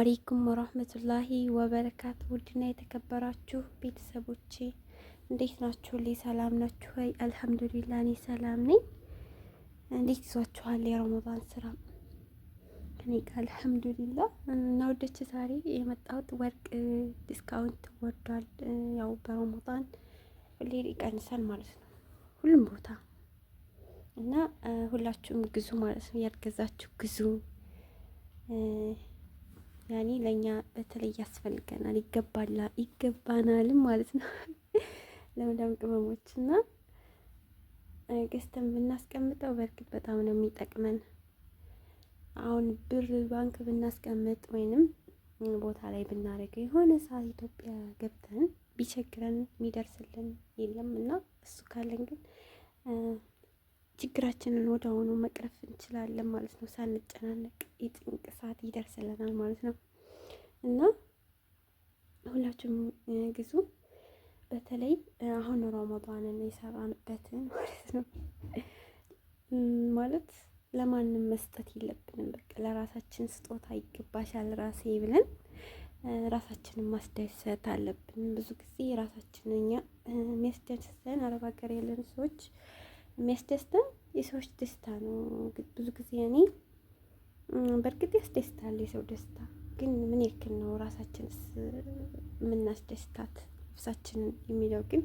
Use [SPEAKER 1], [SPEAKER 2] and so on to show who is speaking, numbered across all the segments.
[SPEAKER 1] አለይኩም ወራህመቱላሂ ወበረካቱ። ውድና የተከበራችሁ ቤተሰቦቼ እንዴት ናችሁ? ሰላም ናችሁ ወይ? አልሐምዱሊላህ እኔ ሰላም ነኝ። እንዴት ይዟችኋል የረመዳን ስራ? እኔ ጋር አልሐምዱሊላህ። እና ወደች ዛሬ የመጣሁት ወርቅ ዲስካውንት ወርዷል። ያው በረመዳን ሁሌ ይቀንሳል ማለት ነው ሁሉም ቦታ እና ሁላችሁም ግዙ ማለት ነው። ያልገዛችሁ ግዙ። ያኔ ለኛ በተለይ ያስፈልገናል ይገባናልም ማለት ነው። ለመዳም ቅመሞች እና ገዝተን ብናስቀምጠው በእርግጥ በጣም ነው የሚጠቅመን። አሁን ብር ባንክ ብናስቀምጥ ወይንም ቦታ ላይ ብናደርገው የሆነ ሰዓት ኢትዮጵያ ገብተን ቢቸግረን የሚደርስልን የለም እና እሱ ካለን ግን ችግራችንን ወደ አሁኑ መቅረፍ እንችላለን ማለት ነው። ሳንጨናነቅ የጭንቅ ሰዓት ይደርስልናል ማለት ነው እና ሁላችሁም ግዙ። በተለይ አሁን ረመዳንን የሰራንበትን ማለት ነው ማለት ለማንም መስጠት የለብንም። በቃ ለራሳችን ስጦታ ይገባሻል ራሴ ብለን ራሳችንን ማስደሰት አለብን። ብዙ ጊዜ ራሳችንን እኛ የሚያስደስተን አረብ ሀገር ያለን ሰዎች የሚያስደስተን የሰዎች ደስታ ነው። ብዙ ጊዜ እኔ በእርግጥ ያስደስታል የሰው ደስታ፣ ግን ምን ያክል ነው ራሳችንስ የምናስደስታት ነፍሳችንን የሚለው ግን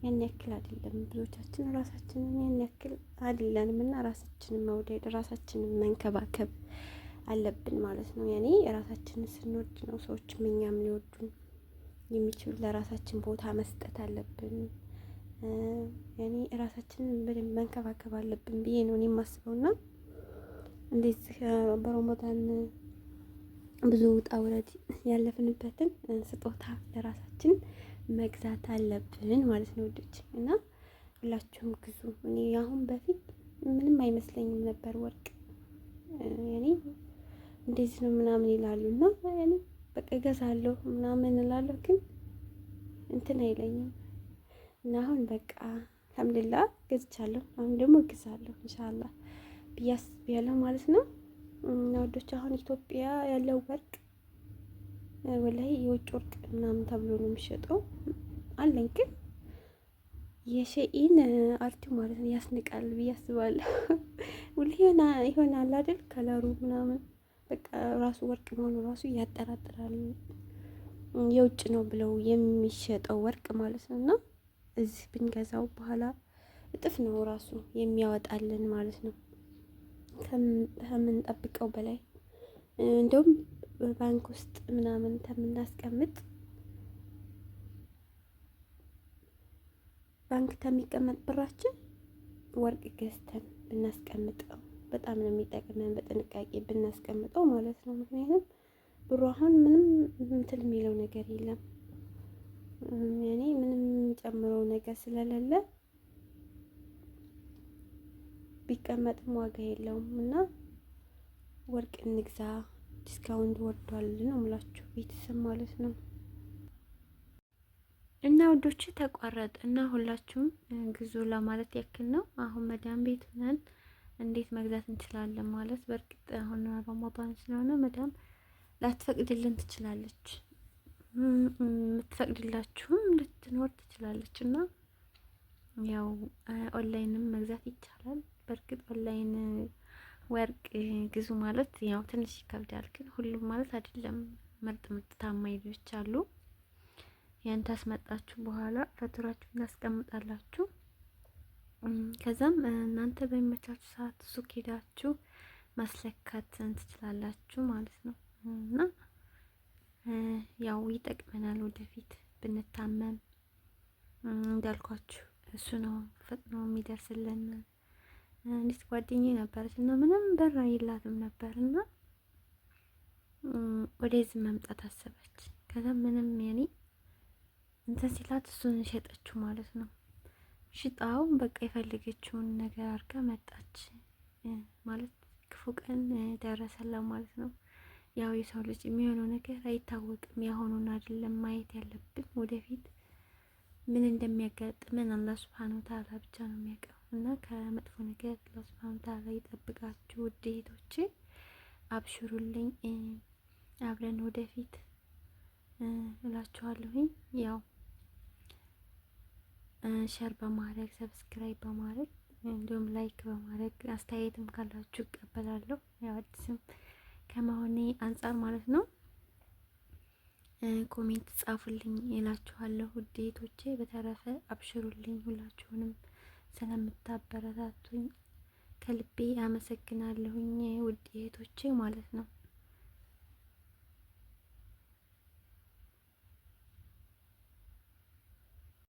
[SPEAKER 1] ያን ያክል አይደለም። ብዙዎቻችን ራሳችንን ያን ያክል አይደለንም እና ራሳችንን መውደድ ራሳችንን መንከባከብ አለብን ማለት ነው። ያኔ ራሳችንን ስንወድ ነው ሰዎችም እኛም ሊወዱን የሚችሉ። ለራሳችን ቦታ መስጠት አለብን። ያኔ ራሳችንን በደንብ መንከባከብ አለብን ብዬ ነው እኔ የማስበውና እንደዚህ በረመዳን ብዙ ውጣ ውረድ ያለፍንበትን ስጦታ ለራሳችን መግዛት አለብን ማለት ነው ውዶች። እና ሁላችሁም ግዙ። እኔ አሁን በፊት ምንም አይመስለኝም ነበር ወርቅ ያኔ እንደዚህ ነው ምናምን ይላሉ እና ያኔ በቃ እገዛለሁ ምናምን እላለሁ ግን እንትን አይለኝም እና አሁን በቃ አልሐምዱሊላህ ገዝቻለሁ። አሁን ደግሞ እገዛለሁ ኢንሻአላህ ብያለሁ ማለት ነው። እና ወዶች አሁን ኢትዮጵያ ያለው ወርቅ ወላሂ የውጭ ወርቅ ምናምን ተብሎ ነው የሚሸጠው አለኝ፣ ግን የሸኢን አርቲው ማለት ነው ያስንቃል ብዬ አስባለሁ። ሁሌ ይሆናል አይደል ከለሩ ምናምን በቃ ራሱ ወርቅ መሆኑ ራሱ ያጠራጥራል። የውጭ ነው ብለው የሚሸጠው ወርቅ ማለት ነው እና እዚህ ብንገዛው በኋላ እጥፍ ነው ራሱ የሚያወጣልን ማለት ነው ከምንጠብቀው በላይ። እንደውም ባንክ ውስጥ ምናምን ከምናስቀምጥ ባንክ ከሚቀመጥ ብራችን ወርቅ ገዝተን ብናስቀምጠው በጣም ነው የሚጠቅመን፣ በጥንቃቄ ብናስቀምጠው ማለት ነው። ምክንያቱም ብሩ አሁን ምንም እንትን የሚለው ነገር የለም ያኔ ምንም የሚጨምረው ነገር ስለሌለ ቢቀመጥም ዋጋ የለውም እና ወርቅ እንግዛ። ዲስካውንት ወርዷል ነው የምላችሁ ቤተሰብ ማለት ነው። እና ውዶች ተቋረጠ እና ሁላችሁም ግዙ ለማለት ያክል ነው። አሁን መዳም ቤት ነን፣ እንዴት መግዛት እንችላለን ማለት በእርግጥ አሁን ረመዳን ስለሆነ መዳም ላትፈቅድልን ትችላለች፣ የምትፈቅድላችሁም ልትኖር ትችላለች እና ያው ኦንላይንም መግዛት ይቻላል። በእርግጥ ኦንላይን ወርቅ ግዙ ማለት ያው ትንሽ ይከብዳል፣ ግን ሁሉም ማለት አይደለም። ምርጥ ታማኝ ልጆች አሉ። ያን ታስመጣችሁ በኋላ ፈቱራችሁ እናስቀምጣላችሁ። ከዛም እናንተ በሚመቻችሁ ሰዓት ሱቅ ሄዳችሁ ማስለካት ትችላላችሁ ማለት ነው እና ያው ይጠቅመናል ወደፊት ብንታመም እንዳልኳችሁ እሱ ነው ፈጥኖ የሚደርስልን። እንዴት ጓደኛዬ ነበረች እና ምንም ብር የላትም ነበር እና ወደዚህ መምጣት አሰበች። ከዛ ምንም ያኔ እንትን ሲላት እሱን ሸጠችው ማለት ነው። ሽጣው በቃ የፈለገችውን ነገር አድርጋ መጣች ማለት ክፉ ቀን ደረሰላ ማለት ነው። ያው የሰው ልጅ የሚሆነው ነገር አይታወቅም። ያሁኑን አይደለም ማየት ያለብን፣ ወደፊት ምን እንደሚያጋጥመን አላህ ሱብሃነሁ ወተዓላ ብቻ ነው የሚያውቀው እና ከመጥፎ ነገር አላህ ሱብሃነሁ ወተዓላ ይጠብቃችሁ ውድ እህቶቼ፣ አብሽሩልኝ። አብረን ወደፊት እላችኋለሁኝ። ያው ሸር በማድረግ ሰብስክራይብ በማድረግ እንዲሁም ላይክ በማድረግ አስተያየትም ካላችሁ እቀበላለሁ። ያው አዲስም ከመሆኔ አንጻር ማለት ነው። ኮሜንት ጻፉልኝ እላችኋለሁ ውድ እህቶቼ። በተረፈ አብሽሩልኝ። ሁላችሁንም ስለምታበረታቱኝ ከልቤ አመሰግናለሁኝ ውድ እህቶቼ ማለት ነው።